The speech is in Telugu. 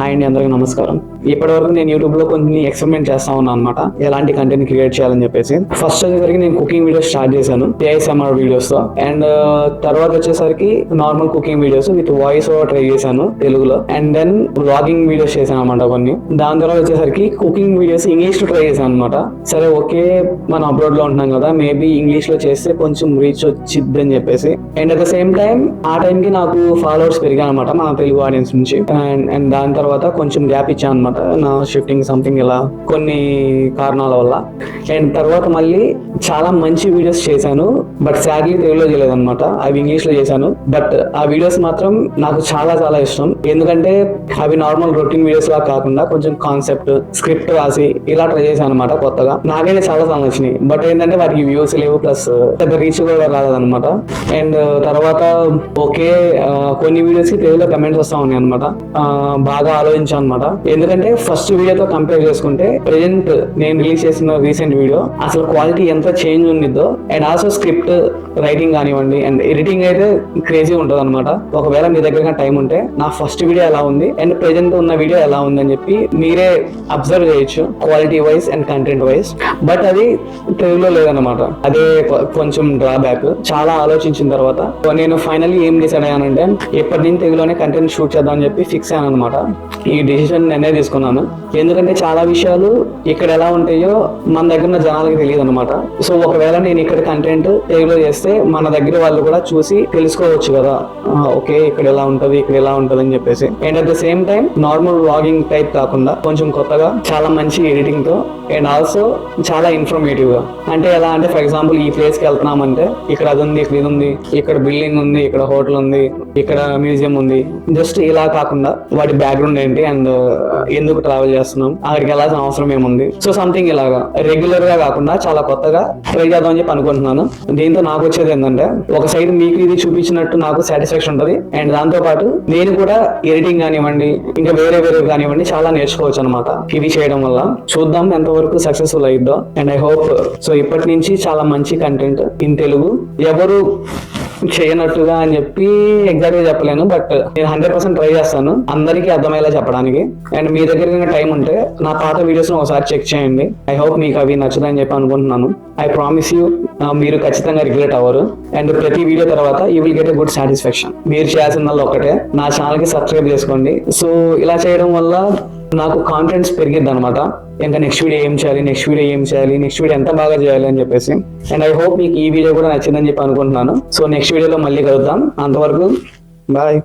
హాయ్ అండి, అందరికీ నమస్కారం. ఇప్పటివరకు నేను యూట్యూబ్ లో కొన్ని ఎక్స్పెరిమెంట్ చేస్తా ఉన్నాను అనమాట, ఎలాంటి కంటెంట్ క్రియేట్ చేయాలని చెప్పేసి. ఫస్ట్ వచ్చేసరికి నేను కుకింగ్ వీడియోస్ స్టార్ట్ చేశాను, ASMR వీడియోస్ తో. అండ్ తర్వాత వచ్చేసరికి normal cooking videos with voice over try చేశాను తెలుగులో. అండ్ దెన్ వ్లాగింగ్ వీడియోస్ చేశాను అనమాట కొన్ని. దాని తర్వాత వచ్చేసరికి కుకింగ్ వీడియోస్ ఇంగ్లీష్ లో ట్రై చేశాను అనమాట. సరే ఓకే, మనం అబ్రాడ్ లో ఉంటున్నాం కదా, మేబీ ఇంగ్లీష్ లో చేస్తే కొంచెం రీచ్ వచ్చిద్ది అని చెప్పేసి. And at the same time ఆ టైంకి నాకు ఫాలోవర్స్ పెరిగాను అనమాట మన తెలుగు ఆడియన్స్ నుంచి. అండ్ దాని తర్వాత కొంచెం గ్యాప్ ఇచ్చాను అనమాట, నా షిఫ్టింగ్ సంథింగ్ ఇలా కొన్ని కారణాల వల్ల. అండ్ తర్వాత మళ్ళీ చాలా మంచి వీడియోస్ చేశాను, బట్ సాడ్లీ తెలుగులో చేయలేదు అనమాట, అవి ఇంగ్లీష్ లో చేశాను. బట్ ఆ వీడియోస్ మాత్రం నాకు చాలా చాలా ఇష్టం, ఎందుకంటే అవి నార్మల్ రొటీన్ వీడియోస్ లా కాకుండా కొంచెం కాన్సెప్ట్ స్క్రిప్ట్ రాసి ఇలా ట్రై చేశాను అనమాట కొత్తగా. నాకైతే చాలా చాలా నచ్చినాయి. బట్ ఏంటంటే వాటికి వ్యూస్ లేవు, ప్లస్ పెద్ద రీచ్ కూడా రాలేదన్నమాట. అండ్ తర్వాత ఓకే, కొన్ని వీడియోస్ కి తెలుగులో కమెంట్స్ వస్తా ఉన్నాయి అనమాట. బాగా ఆలోచించాను అనమాట, ఎందుకంటే ఫస్ట్ వీడియోతో కంపేర్ చేసుకుంటే ప్రెజెంట్ నేను రిలీజ్ చేసిన రీసెంట్ వీడియో అసలు క్వాలిటీ ఎంత చేంజ్ ఉండిద్దో. అండ్ ఆల్సో స్క్రిప్ట్ రైటింగ్ కానివ్వండి అండ్ ఎడిటింగ్ అయితే క్రేజీ ఉంటుంది అనమాట. ఒకవేళ మీ దగ్గర టైం ఉంటే నా ఫస్ట్ వీడియో ఎలా ఉంది అండ్ ప్రెజెంట్ ఉన్న వీడియో ఎలా ఉంది అని చెప్పి మీరే అబ్జర్వ్ చేయొచ్చు, quality wise and content wise. But అది తెలుగులో లేదన్నమాట, అదే కొంచెం డ్రాబ్యాక్. చాలా ఆలోచించిన తర్వాత నేను ఫైనల్లీ ఏం డిసైడ్ అయ్యానంటే, ఎప్పటి నుంచి తెలుగులోనే కంటెంట్ షూట్ చేద్దాం అని చెప్పి ఫిక్స్ అయ్యాను అనమాట. ఈ డిసిషన్ నేనే తీసుకున్నాను, ఎందుకంటే చాలా విషయాలు ఇక్కడ ఎలా ఉంటాయో మన దగ్గర ఉన్న జనాలకి తెలియదు అనమాట. సో ఒకవేళ నేను ఇక్కడ కంటెంట్ తెలుగులో చేస్తే మన దగ్గర వాళ్ళు కూడా చూసి తెలుసుకోవచ్చు కదా, ఓకే ఇక్కడ ఎలా ఉంటది ఇక్కడ ఎలా ఉంటది అని చెప్పేసి. And at the same time normal vlogging type కాకుండా కొంచెం కొత్తగా చాలా మంచి ఎడిటింగ్ తో అండ్ ఆల్సో చాలా ఇన్ఫర్మేటివ్ గా. అంటే ఎలా అంటే, ఫర్ ఎగ్జాంపుల్ ఈ ప్లేస్ కి వెళ్తున్నామంటే ఇక్కడ అది ఉంది, ఇక్కడ ఇది ఉంది, ఇక్కడ బిల్డింగ్ ఉంది, ఇక్కడ హోటల్ ఉంది, ఇక్కడ మ్యూజియం ఉంది. జస్ట్ ఇలా కాకుండా వాటి బ్యాక్గ్రౌండ్ ఏంటి అండ్ ఎందుకు ట్రావెల్ చేస్తున్నాం, అక్కడికి వెళ్ళాల్సిన అవసరం ఏముంది. సో సంథింగ్ ఇలాగా రెగ్యులర్ గా కాకుండా చాలా కొత్తగా ట్రై చేద్దాం అని చెప్పి అనుకుంటున్నాను. దీంతో నాకు వచ్చేది ఏంటంటే, ఒక సైడ్ మీకు ఇది చూపించినట్టు నాకు సాటిస్ఫాక్షన్ ఉంటుంది, అండ్ దాంతో పాటు నేను కూడా ఎడిటింగ్ కానివ్వండి ఇంకా వేరే కానివ్వండి చాలా నేర్చుకోవచ్చు అనమాట ఇవి చేయడం వల్ల. చూద్దాం ఎంతవరకు సక్సెస్ఫుల్ అయిద్దో. అండ్ ఐ హోప్ సో ఇప్పటి నుంచి చాలా మంచి కంటెంట్ ఇన్ తెలుగు ఎవరు చేయనట్టుగా అని చెప్పి ఎగ్జాక్ట్ గా చెప్పలేను, బట్ నేను 100% ట్రై చేస్తాను అందరికీ అర్థమయ్యేలా చెప్పడానికి. అండ్ మీ దగ్గర టైం ఉంటే నా పాత వీడియోస్ ఒకసారి చెక్ చేయండి. ఐ హోప్ మీకు అవి నచ్చుతాయని చెప్పి అనుకుంటున్నాను. ఐ ప్రామిస్ యూ మీరు ఖచ్చితంగా రిగ్రెట్ అవ్వరు. అండ్ ప్రతి వీడియో తర్వాత you will get a good satisfaction. మీరు చేయాల్సిందల్లా ఒకటే, నా ఛానల్ కి సబ్స్క్రైబ్ చేసుకోండి. సో ఇలా చేయడం వల్ల నాకు కాన్ఫిడెన్స్ పెరిగిద్ది అనమాట, ఇంకా నెక్స్ట్ వీడియో ఏం చేయాలి, నెక్స్ట్ వీడియో ఎంత బాగా చేయాలి అని చెప్పేసి. అండ్ ఐ హోప్ మీకు ఈ వీడియో కూడా నచ్చిందని చెప్పి అనుకుంటున్నాను. సో నెక్స్ట్ వీడియోలో మళ్ళీ కలుద్దాం, అంతవరకు బాయ్.